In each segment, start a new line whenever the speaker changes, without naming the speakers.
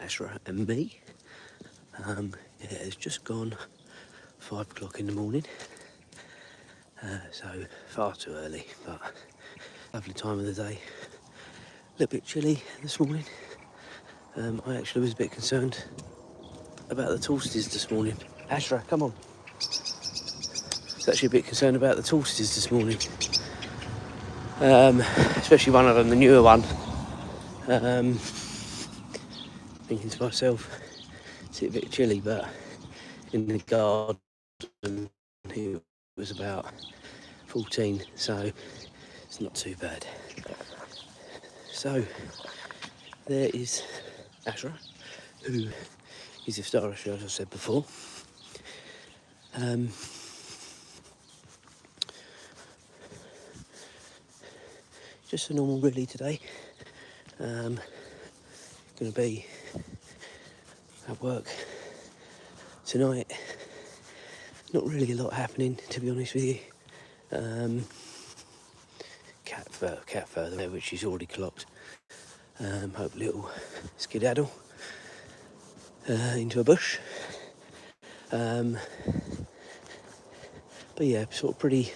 Azra and me. It has just gone 5 o'clock in the morning, so far too early, but lovely time of the day. A little bit chilly this morning. I actually was a bit concerned about the tortoises this morning. Azra, come on. I was actually a bit concerned about the tortoises this morning, especially one of them, the newer one. Thinking to myself, it's a bit chilly, but in the garden it was about 14, so it's not too bad. So there is Azra, who is iftar, as I said before. Just a normal really today. Going to be at work tonight. Not really a lot happening, to be honest with you. Cat further there, which she's already clocked. Hopefully it'll skedaddle into a bush. But yeah, sort of pretty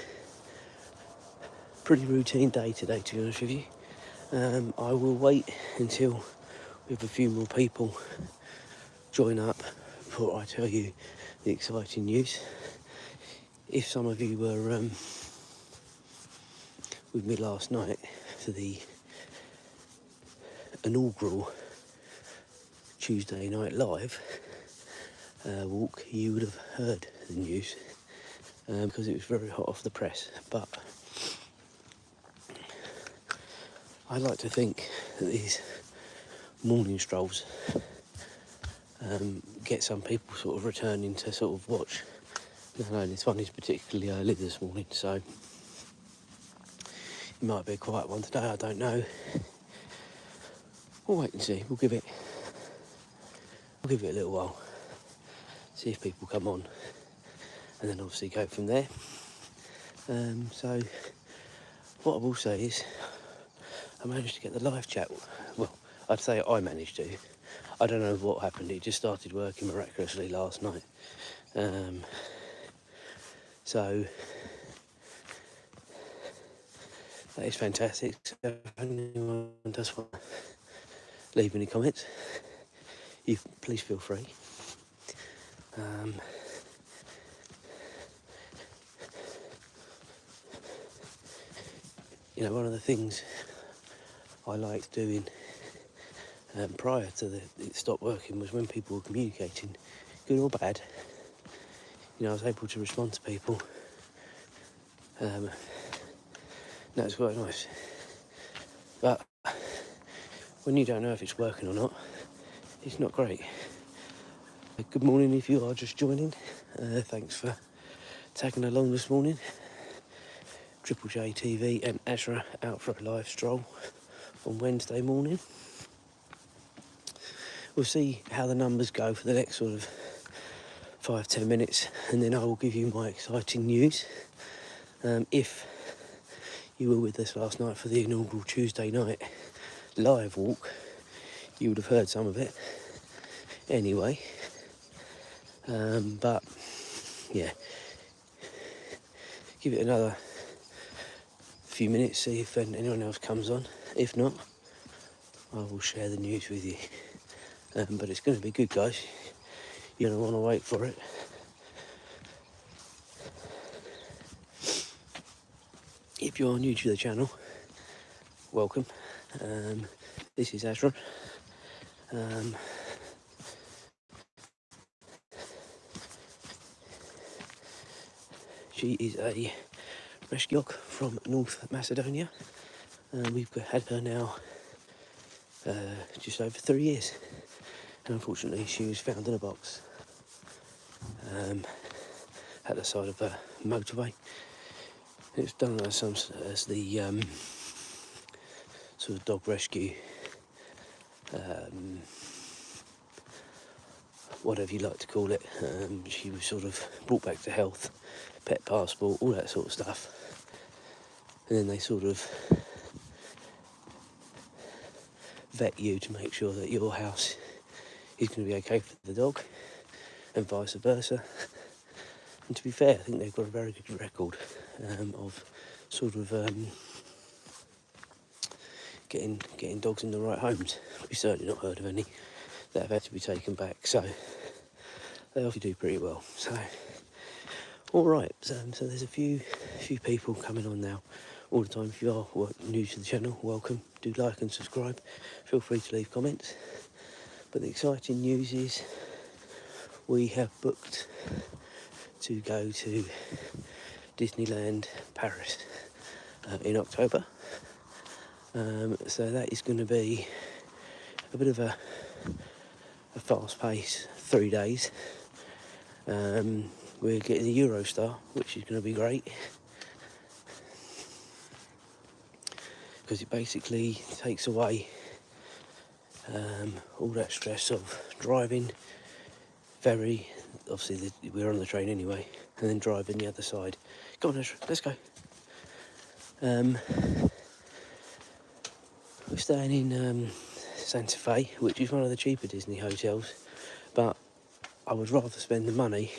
routine day today, to be honest with you. I will wait until we have a few more people join up before I tell you the exciting news. If some of you were with me last night for the inaugural Tuesday night live walk, you would have heard the news because it was very hot off the press. But I like to think that these morning strolls get some people sort of returning to sort of watch. I know this one is particularly early this morning, so it might be a quiet one today, I don't know. We'll wait and see. We'll give it a little while, see if people come on, and then obviously go from there. So what I will say is I managed to get the live chat. Well, I'd say I managed to. I don't know what happened. It just started working miraculously last night. So that is fantastic. So if anyone does want to leave any comments, you please feel free. You know, one of the things I liked doing prior to it stopped working was when people were communicating, good or bad. You know, I was able to respond to people. That was quite nice. But when you don't know if it's working or not, it's not great. Good morning if you are just joining. Thanks for tagging along this morning. Triple J TV and Azra out for a live stroll on Wednesday morning. We'll see how the numbers go for the next sort of 5-10 minutes, and then I will give you my exciting news. If you were with us last night for the inaugural Tuesday night live walk, you would have heard some of it anyway. But yeah, give it another few minutes, see if anyone else comes on. If not, I will share the news with you. But it's going to be good, guys. You're going to want to wait for it. If you're new to the channel, welcome. This is Azra. She is a rescue dog from North Macedonia. We've had her now just over 3 years. And unfortunately, she was found in a box at the side of a motorway. It's done as the sort of dog rescue, whatever you like to call it. She was sort of brought back to health, pet passport, all that sort of stuff. And then they sort of vet you to make sure that your house is going to be okay for the dog, and vice versa. And to be fair, I think they've got a very good record of sort of getting dogs in the right homes. We've certainly not heard of any that have had to be taken back, so they obviously do pretty well. So, all right. So there's a few people coming on now all the time. If you are new to the channel, welcome. Do like and subscribe. Feel free to leave comments. But the exciting news is we have booked to go to Disneyland Paris in October. So that is going to be a bit of a fast pace 3 days. We're getting the Eurostar, which is going to be great because it basically takes away all that stress of driving, ferry, obviously we're on the train anyway, and then driving the other side. Come on, Azra, let's go. We're staying in Santa Fe, which is one of the cheaper Disney hotels, but I would rather spend the money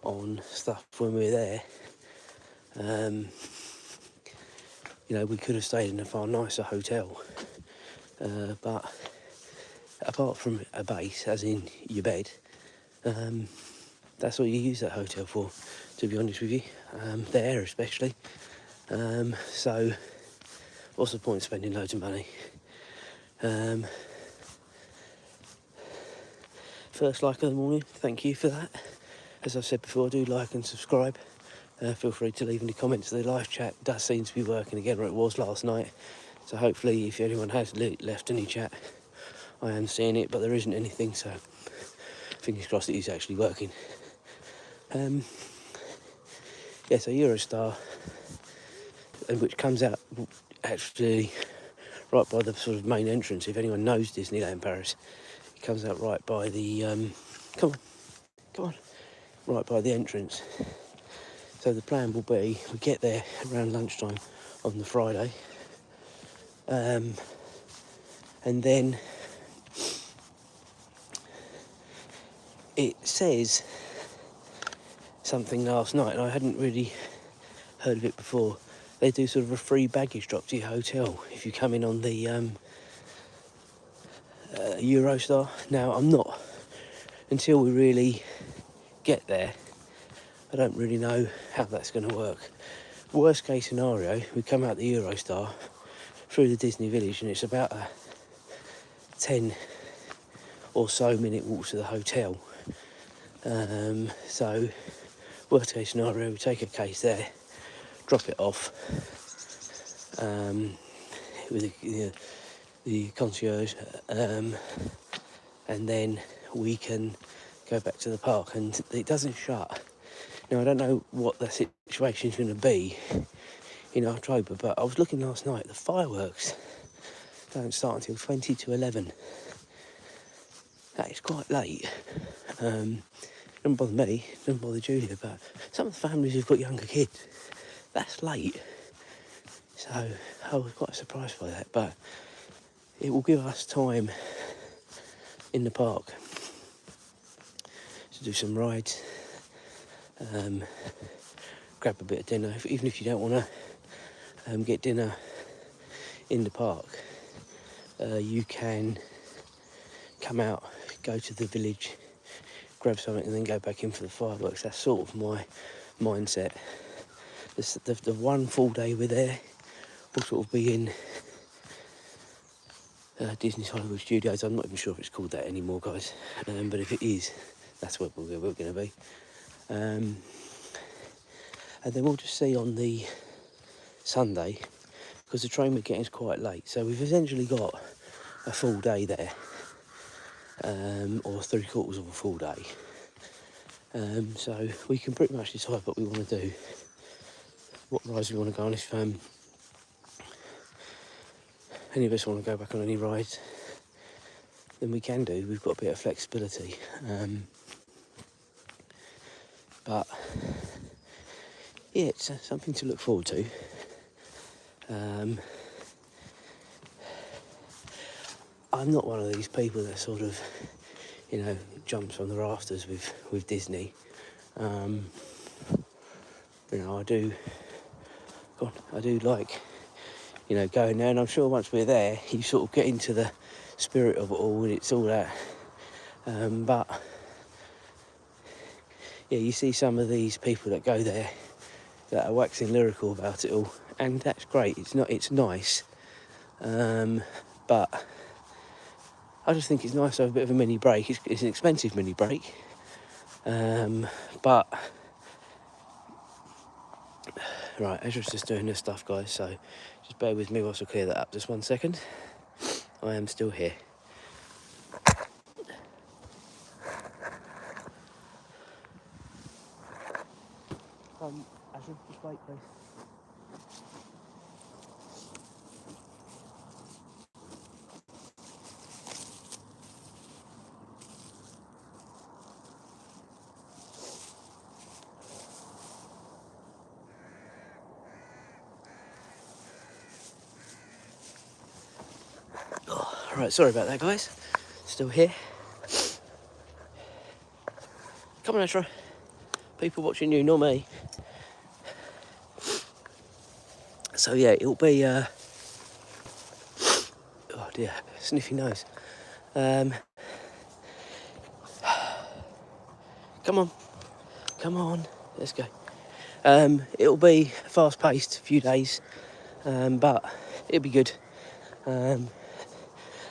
on stuff when we're there. We could have stayed in a far nicer hotel, but apart from a base, as in your bed, that's all you use that hotel for, to be honest with you, there especially. So what's the point of spending loads of money? First like of the morning, thank you for that. As I've said before, do like and subscribe. Feel free to leave any comments. The live chat does seem to be working again, or it was last night. So hopefully, if anyone has left any chat, I am seeing it, but there isn't anything, so fingers crossed it is actually working. So Eurostar, which comes out actually right by the sort of main entrance. If anyone knows Disneyland Paris, it comes out right by the come on, right by the entrance. So the plan will be we get there around lunchtime on the Friday, and then it says something last night, and I hadn't really heard of it before. They do sort of a free baggage drop to your hotel if you come in on the Eurostar. Now, I'm not, until we really get there, I don't really know how that's going to work. Worst case scenario, we come out the Eurostar through the Disney Village, and it's about a 10 or so minute walk to the hotel. So worst case scenario, we take a case there, drop it off with the concierge, and then we can go back to the park, and it doesn't shut. Now, I don't know what the situation is going to be in October, but I was looking last night, the fireworks don't start until 20 to 11. That is quite late. Doesn't bother me, doesn't bother Julia, but some of the families who've got younger kids, that's late. So I was quite surprised by that, but it will give us time in the park to do some rides, grab a bit of dinner, even if you don't want to get dinner in the park. You can come out, go to the village, grab something, and then go back in for the fireworks. That's sort of my mindset. The 1 full day we're there, we'll sort of be in Disney's Hollywood Studios. I'm not even sure if it's called that anymore, guys, but if it is, that's where we're going to be. And then we'll just see on the Sunday, because the train we're getting is quite late, so we've essentially got a full day there, or 3/4 of a full day. So we can pretty much decide what we want to do, what rides we want to go on. If any of us want to go back on any rides, then we can do. We've got a bit of flexibility. But yeah, it's something to look forward to. I'm not one of these people that sort of you know, jumps on the rafters with Disney. You know, I do like, you know, going there, and I'm sure once we're there, you sort of get into the spirit of it all, and it's all that. But yeah, you see some of these people that go there that are waxing lyrical about it all, and that's great. It's nice, but I just think it's nice to have a bit of a mini break. It's an expensive mini break, but right, Ezra's just doing this stuff, guys. So just bear with me whilst I clear that up. Just 1 second. I am still here. Azra, just wait, please. Oh, right, sorry about that, guys. Still here. Come on, Ezra. People watching you, not me. So yeah, it'll be oh dear, sniffy nose. Come on, let's go. It'll be a fast-paced few days, but it'll be good. And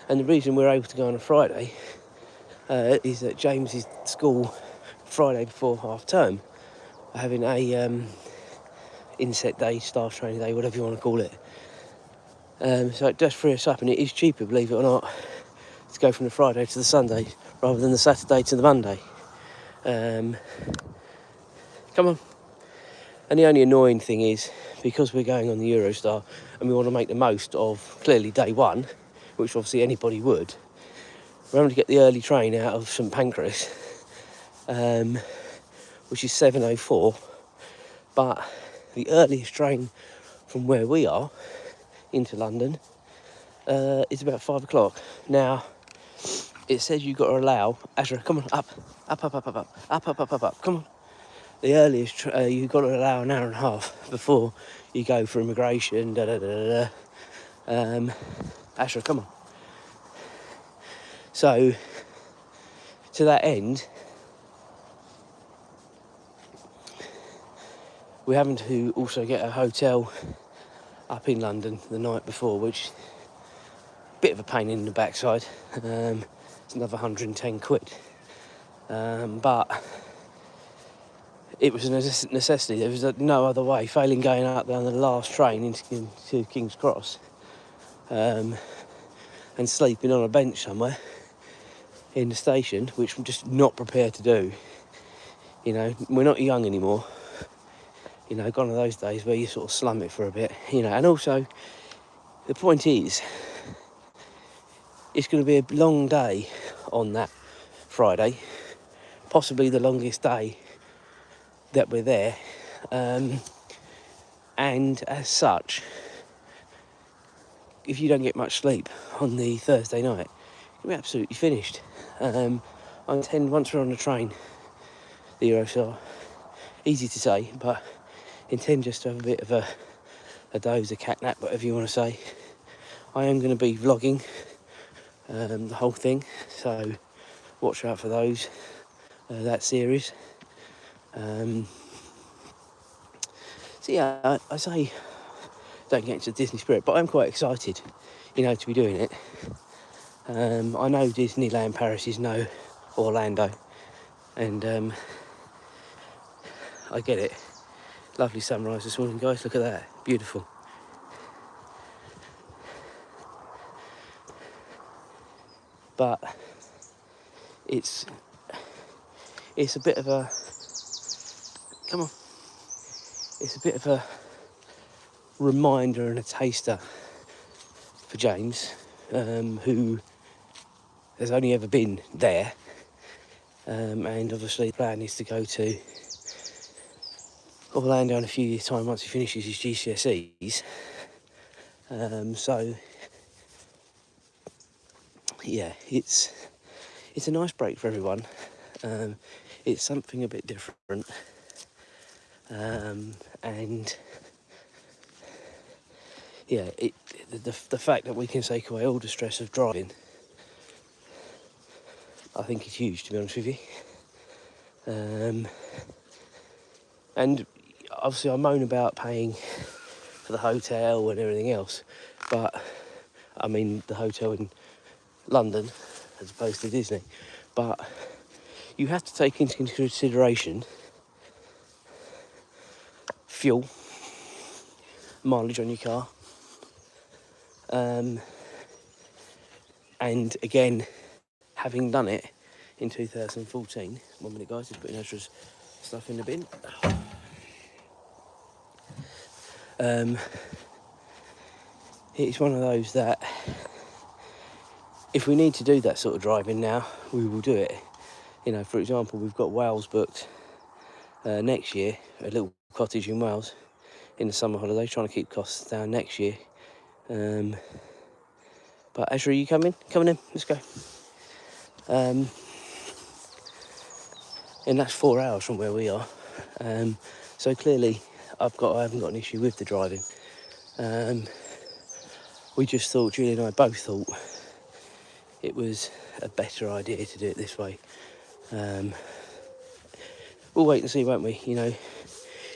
the reason we're able to go on a Friday is that James's school, Friday before half term, are having a inset day, staff training day, whatever you want to call it. So it does free us up, and it is cheaper, believe it or not, to go from the Friday to the Sunday rather than the Saturday to the Monday. Come on. And the only annoying thing is, because we're going on the Eurostar and we want to make the most of, clearly, day one, which obviously anybody would, we're having to get the early train out of St Pancras, which is 7:04, but the earliest train from where we are into London is about 5 o'clock. Now, it says you've got to allow, Azra, come on, up, come on. The earliest you've got to allow an hour and a half before you go for immigration. Azra, come on. So, to that end, we're having to also get a hotel up in London the night before, which is a bit of a pain in the backside. It's another 110 quid. But it was a necessity. There was no other way. Failing going out down the last train into King's Cross, and sleeping on a bench somewhere in the station, which I'm just not prepared to do. You know, we're not young anymore. You know, gone are those days where you sort of slum it for a bit. You know, and also the point is, it's going to be a long day on that Friday, possibly the longest day that we're there, and as such, if you don't get much sleep on the Thursday night, you'll be absolutely finished. I intend, once we're on the train, the Eurostar, easy to say, but intend just to have a bit of a doze, a cat nap, whatever you want to say. I am going to be vlogging the whole thing, so watch out for those, that series. So yeah, I say don't get into the Disney spirit, but I'm quite excited, you know, to be doing it. I know Disneyland Paris is no Orlando, and I get it. Lovely sunrise this morning, guys, look at that, beautiful. But it's a bit of a, come on, it's a bit of a reminder and a taster for James, who has only ever been there, and obviously the plan is to go to Orlando in a few years' time once he finishes his GCSEs. So yeah, it's it's a nice break for everyone. It's something a bit different, and yeah, the fact that we can take away all the stress of driving, I think is huge, to be honest with you. And obviously I moan about paying for the hotel and everything else, but I mean the hotel in London as opposed to Disney, but you have to take into consideration fuel, mileage on your car, and again, having done it in 2014, 1 minute guys, just putting Azra's stuff in the bin. It's one of those that if we need to do that sort of driving now, we will do it. You know, for example, we've got Wales booked next year, a little cottage in Wales in the summer holiday, trying to keep costs down next year. But Azra, are you coming? Coming in, let's go. And that's 4 hours from where we are. So clearly I haven't got an issue with the driving. We just thought, Julie and I both thought it was a better idea to do it this way. We'll wait and see, won't we? You know,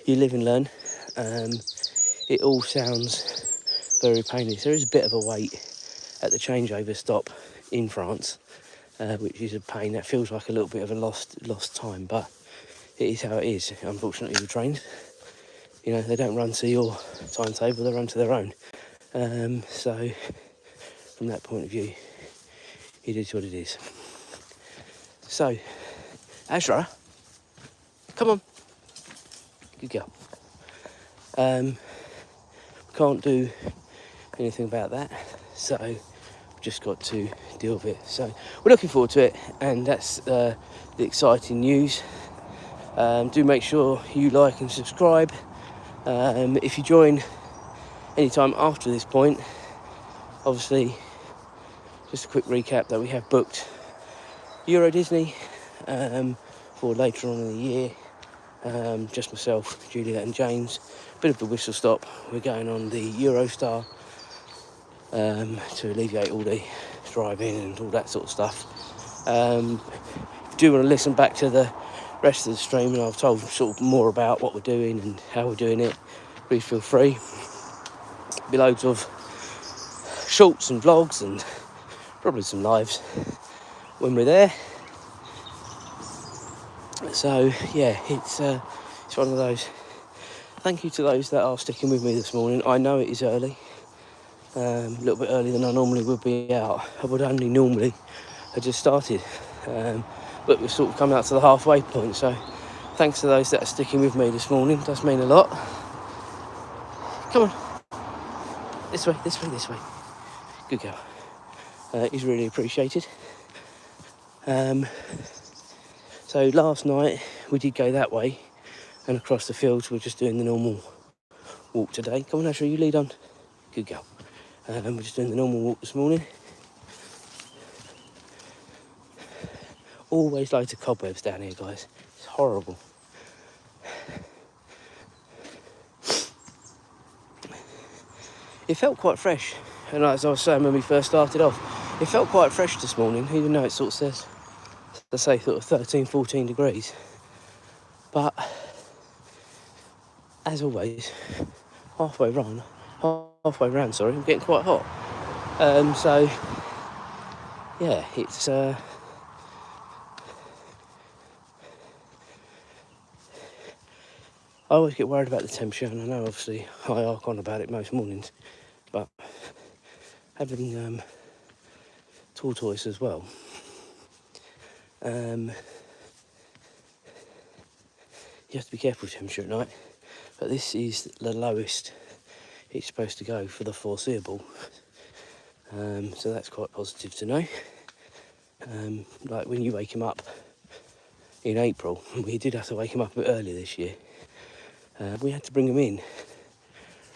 you live and learn. It all sounds very painless. There is a bit of a wait at the changeover stop in France, which is a pain. That feels like a little bit of a lost time, but it is how it is, unfortunately, with trains. You know, they don't run to your timetable, they run to their own. So, from that point of view, it is what it is. So, Azra, come on. Good girl. Can't do anything about that, so we've just got to deal with it. So, we're looking forward to it, and that's the exciting news. Do make sure you like and subscribe. If you join anytime after this point, obviously, just a quick recap that we have booked Euro Disney for later on in the year. Just myself, Juliet and James. Bit of a whistle stop. We're going on the Eurostar to alleviate all the driving and all that sort of stuff. Do you want to listen back to the rest of the stream, and I've told sort of more about what we're doing and how we're doing it, please feel free. There'll be loads of shorts and vlogs and probably some lives when we're there. So yeah, it's one of those. Thank you to those that are sticking with me this morning. I know it is early, a little bit earlier than I normally would be out. I would only normally have just started, but we're sort of coming out to the halfway point. So thanks to those that are sticking with me this morning. It does mean a lot. Come on, this way. Good girl. Is really appreciated. So last night we did go that way and across the fields. We're just doing the normal walk today. Come on, Azra, you lead on. Good girl. We're just doing the normal walk this morning. Always loads of cobwebs down here, guys. It's horrible. It felt quite fresh, and as I was saying when we first started off, it felt quite fresh this morning, even though it sort of says, let's say, sort of 13, 14 degrees. But as always, halfway round, sorry, I'm getting quite hot. So yeah, it's I always get worried about the temperature, and I know obviously I arc on about it most mornings, but having tortoise as well, you have to be careful with temperature at night, but this is the lowest it's supposed to go for the foreseeable, so that's quite positive to know. Like when you wake him up in April, we did have to wake him up a bit earlier this year. We had to bring him in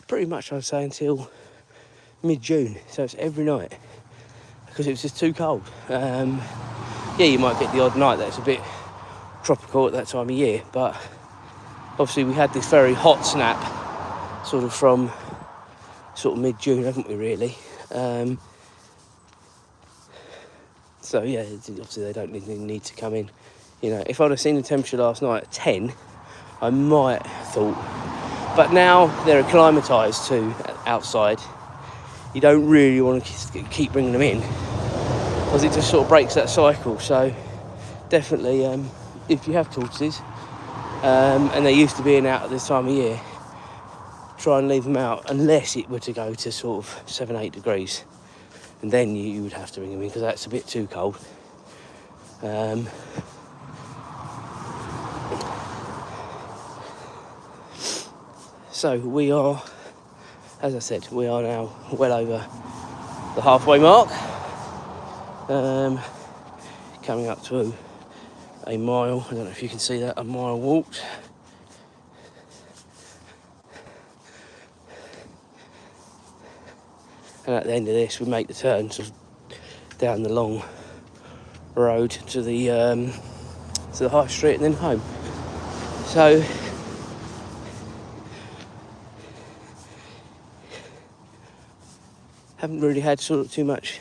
pretty much, I'd say, until mid-June, so it's every night because it was just too cold. yeah, you might get the odd night that's a bit tropical at that time of year, but obviously we had this very hot snap sort of from sort of mid-June, haven't we, really? So yeah, obviously they don't need to come in. You know, if I'd have seen the temperature last night at 10, I might have thought, but now they're acclimatised to outside, you don't really want to keep bringing them in because it just sort of breaks that cycle. So definitely, if you have tortoises and they're used to being out at this time of year, try and leave them out unless it were to go to sort of 7-8 degrees, and then you would have to bring them in because that's a bit too cold. So we are, as I said, we are now well over the halfway mark, coming up to a mile. I don't know if you can see that, a mile walked. And at the end of this, we make the turn sort of down the long road to the high street and then home. So haven't really had sort of too much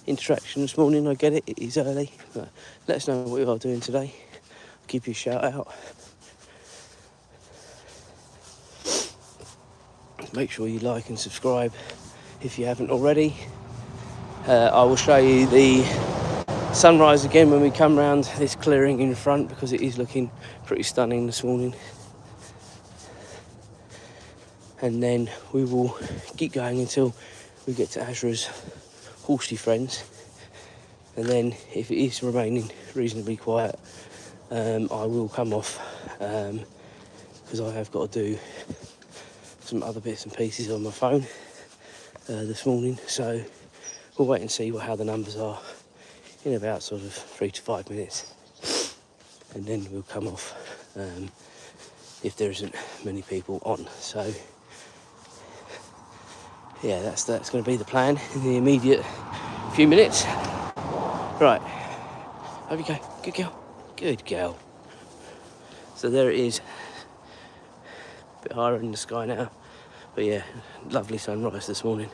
interaction this morning. I get it, it is early, but let us know what you are doing today. I'll give you a shout out. Make sure you like and subscribe if you haven't already. I will show you the sunrise again when we come round this clearing in front, because it is looking pretty stunning this morning. And then we will keep going until we get to Azra's horsey friends, and then if it is remaining reasonably quiet, I will come off because I have got to do some other bits and pieces on my phone this morning. So we'll wait and see how the numbers are in about sort of 3 to 5 minutes, and then we'll come off if there isn't many people on. So yeah, that's going to be the plan in the immediate few minutes. Right, over you go, good girl, good girl. So there it is, a bit higher in the sky now, but yeah, lovely sunrise this morning.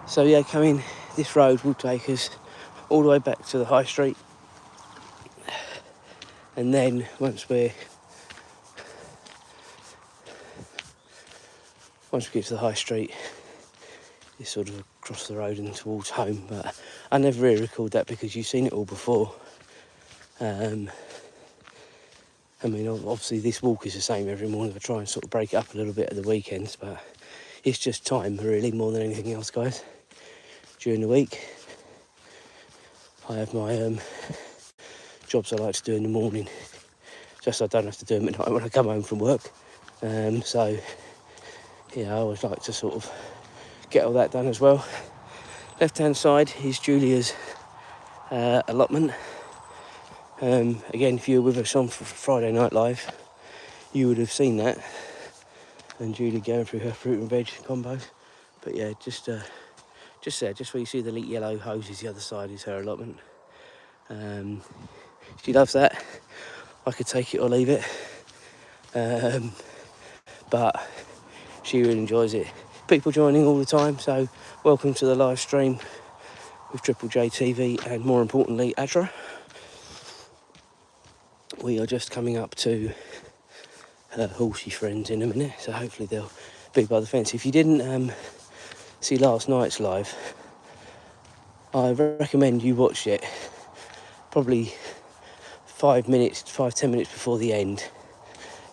So yeah, coming this road will take us all the way back to the high street, and then once we get to the high street, it's sort of across the road and towards home. But I never really record that because you've seen it all before. I mean, obviously this walk is the same every morning. I try and sort of break it up a little bit at the weekends, but it's just time really more than anything else, guys. During the week I have my jobs I like to do in the morning, just so I don't have to do them at night when I come home from work. So yeah, I always like to sort of get all that done as well. Left hand side is Julia's allotment. Again, if you were with us on Friday Night Live, you would have seen that, and Julia going through her fruit and veg combos. But yeah, just there, just where you see the neat yellow hoses, the other side is her allotment. She loves that. I could take it or leave it, but she really enjoys it. People joining all the time, so welcome to the live stream with Triple J TV, and more importantly Azra. We are just coming up to her horsey friends in a minute, so hopefully they'll be by the fence. If you didn't see last night's live, I recommend you watch it probably 5-10 minutes before the end.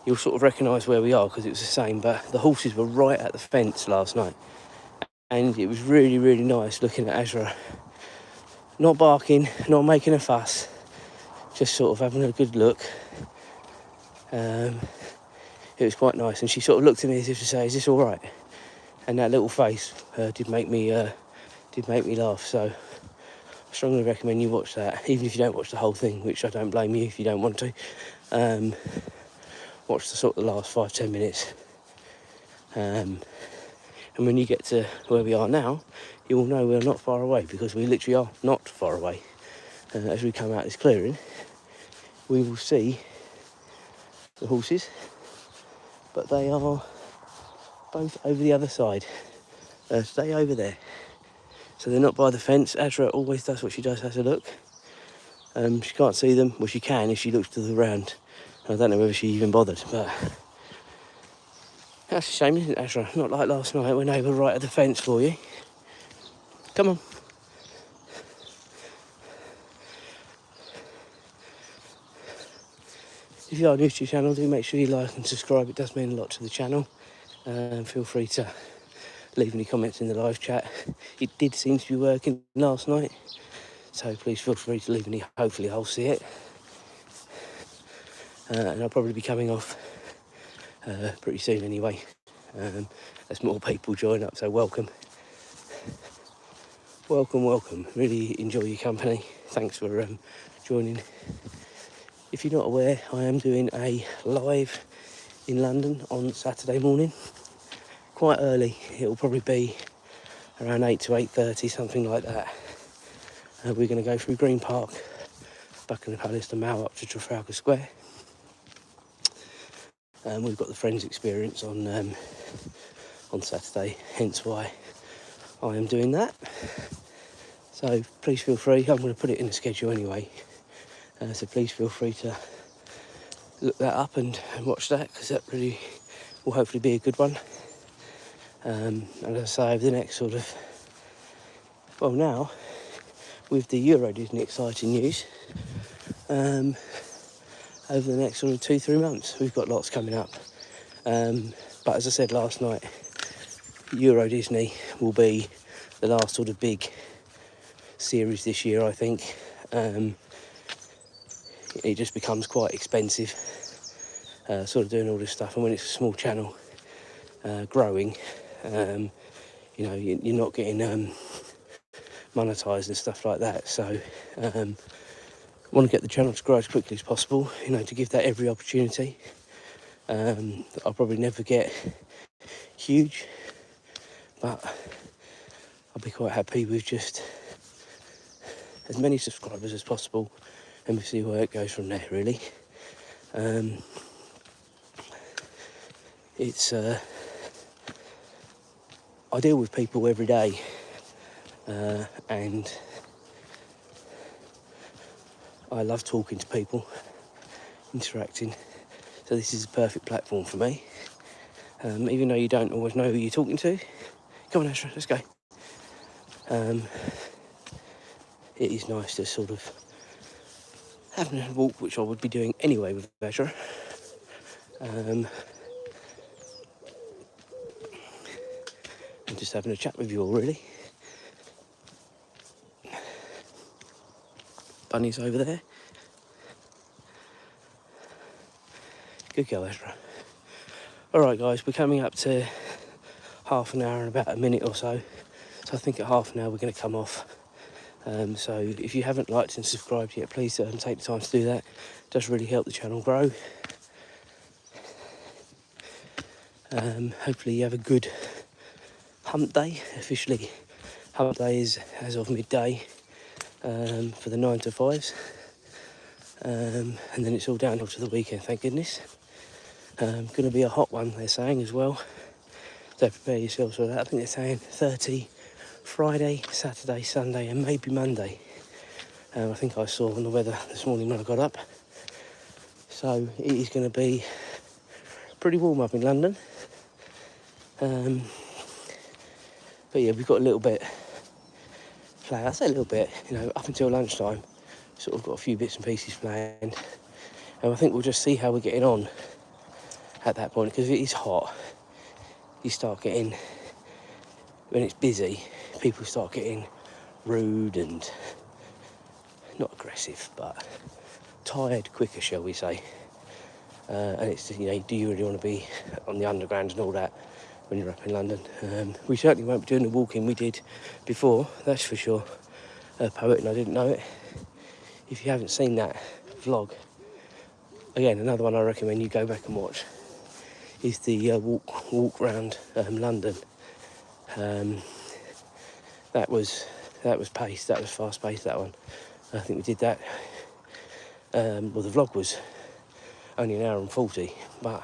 You'll sort of recognise where we are because it was the same, but the horses were right at the fence last night, and it was really, really nice looking at Azra, not barking, not making a fuss, just sort of having a good look. It was quite nice, and she sort of looked at me as if to say, "Is this all right?" And that little face did make me laugh. So I strongly recommend you watch that, even if you don't watch the whole thing, which I don't blame you if you don't want to. watch the sort of the last 5-10 minutes. And when you get to where we are now, you will know we're not far away, because we literally are not far away. As we come out this clearing, we will see the horses, but they are both over the other side. Stay over there. So they're not by the fence. Azra always does what she does, has a look. She can't see them. Well, she can if she looks to the round. I don't know whether she even bothered, but that's a shame, isn't it, Azra? Not like last night when they were right at the fence for you. Come on. If you are new to the channel, do make sure you like and subscribe. It does mean a lot to the channel. Feel free to leave any comments in the live chat. It did seem to be working last night, so please feel free to leave any. Hopefully I'll see it. And I'll probably be coming off pretty soon anyway, as more people join up, so welcome. Welcome. Really enjoy your company. Thanks for joining. If you're not aware, I am doing a live in London on Saturday morning, quite early. It'll probably be around 8 to 8:30, something like that. We're going to go through Green Park, Buckingham Palace to Mall up to Trafalgar Square. We've got the Friends experience on Saturday, hence why I am doing that. So please feel free. I'm going to put it in the schedule anyway. So please feel free to look that up and watch that, because that really will hopefully be a good one. And as I say, over the next sort of, well, now with the Euro Disney exciting news, over the next sort of 2-3 months we've got lots coming up. But as I said last night, Euro Disney will be the last sort of big series this year, I think. It just becomes quite expensive, sort of doing all this stuff, and when it's a small channel growing, you know, you're not getting monetized and stuff like that. So I want to get the channel to grow as quickly as possible, you know, to give that every opportunity. I'll probably never get huge, but I'll be quite happy with just as many subscribers as possible, and we'll see where it goes from there, really. It's I deal with people every day, and I love talking to people, interacting, so this is a perfect platform for me. Even though you don't always know who you're talking to. Come on, Azra, let's go. It is nice to sort of having a walk, which I would be doing anyway with Azra. And just having a chat with you all, really. Bunny's over there. Good girl, Azra. Alright guys, we're coming up to half an hour and about a minute or so. So I think at half an hour we're going to come off. So if you haven't liked and subscribed yet, please take the time to do that. It does really help the channel grow. Hopefully you have a good hump day. Officially, hump day is as of midday for the 9 to 5s. And then it's all downhill to the weekend, thank goodness. Going to be a hot one, they're saying, as well. So prepare yourselves for that. I think they're saying 30 Friday, Saturday, Sunday and maybe Monday. I think I saw on the weather this morning when I got up. So it is going to be pretty warm up in London. But yeah, we've got a little bit planned. I say a little bit, you know, up until lunchtime. Sort of got a few bits and pieces planned. And I think we'll just see how we're getting on at that point, because if it is hot, you start getting, when it's busy, people start getting rude and not aggressive, but tired quicker, shall we say. And it's, you know, do you really want to be on the underground and all that when you're up in London? We certainly won't be doing the walking we did before, that's for sure. Poet and I didn't know it. If you haven't seen that vlog, again, another one I recommend you go back and watch is the walk round London. That was paced. That was fast paced. That one. I think we did that. Well, the vlog was only an hour and 40, but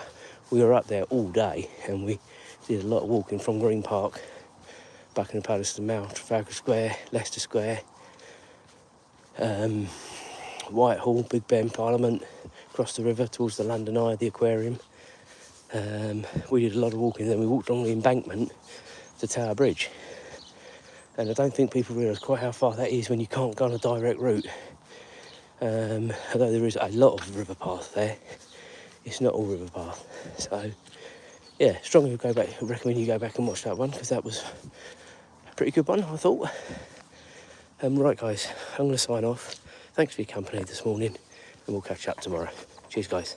we were up there all day, and we did a lot of walking from Green Park, Buckingham Palace to Mall, Trafalgar Square, Leicester Square, Whitehall, Big Ben, Parliament, across the river towards the London Eye, the Aquarium. We did a lot of walking, then we walked along the embankment to Tower Bridge. And I don't think people realise quite how far that is when you can't go on a direct route. Although there is a lot of river path there, it's not all river path. So, yeah, strongly recommend you go back and watch that one, because that was a pretty good one, I thought. Right, guys, I'm going to sign off. Thanks for your company this morning, and we'll catch up tomorrow. Cheers, guys.